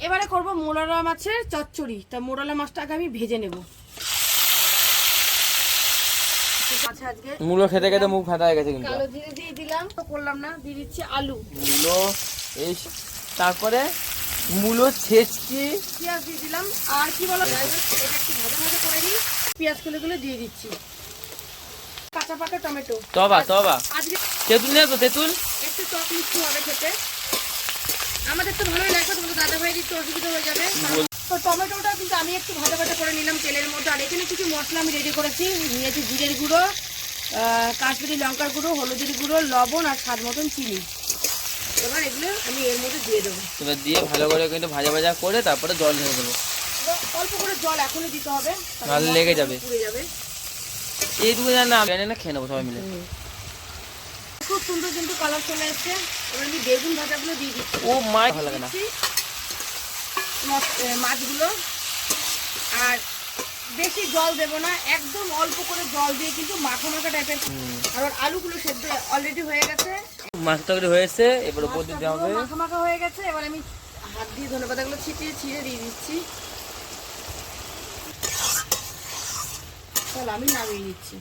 এবারে করব মোরলা মাছের চচ্চড়ি। তা মোরলা মাছটা আগে আমি ভেজে নেব। মূলো খেতে খেতে মুখ ফাটা হয়ে গেছে কিন্তু। কালো জিরে দিয়ে দিলাম, তো করলাম না, দিয়ে দিচ্ছি আলু, মূলো এই, তারপরে মূলো ছেঁচকি, পেঁয়াজ দিয়ে দিলাম। আর কি বলো, এটা একটু ভাজা ভাজা করে দিই। পেঁয়াজ গুলো দিয়ে দিচ্ছি, কাঁচা পাকা টমেটো। তবা তবা আজকে তেঁতুল নেই তো? তেঁতুল একটু টক মিষ্টি হবে খেতে, আমাদের তো ভালোই লাগবে, তোমাদের দাদা ভাই একটু অসুবিধা হয়ে যাবে। তো টমেটোটা কিন্তু আমি একটু ভাজা ভাজা করে নিলাম তেলের মধ্যে। আর এখানে কিছু মশলা আমি রেডি করেছি, নিয়েছি জিরের গুঁড়ো, কাশ্মীরি লঙ্কার গুঁড়ো, হলুদের গুঁড়ো, লবণ আর স্বাদ মতন চিনি। এবার এগুলো আমি এর মধ্যে দিয়ে দেবো। এবার দিয়ে ভালো করে কিন্তু ভাজা ভাজা করে তারপরে জল ঢেলে দেবো। অল্প করে জল এখনই দিতে হবে, নাহলে লেগে যাবে, পুড়ে যাবে। এইটুকু না না খেয়ে নেবো সবাই মিলে। খুব সুন্দর কিন্তু কালার চলে এসছে। এবার আমি বেগুন ভাজাগুলো দিয়ে দিচ্ছি। ও মা, ভালো লাগে না মাছগুলো। আর বেশি জল দেব না, একদম অল্প করে জল দিয়ে কিন্তু মাখা মাখা টাইপের। আর আলুগুলো সেদ্ধ অলরেডি হয়ে গেছে, মাছ তরকারি হয়েছে। এবার উপর দিয়ে দেওয়া হবে, মাখা মাখা হয়ে গেছে। এবার আমি হাত দিয়ে ধনেপাতাগুলো ছিটিয়ে ছিঁড়ে দিয়ে দিচ্ছি। তাহলে আমি নামিয়ে নিচ্ছি।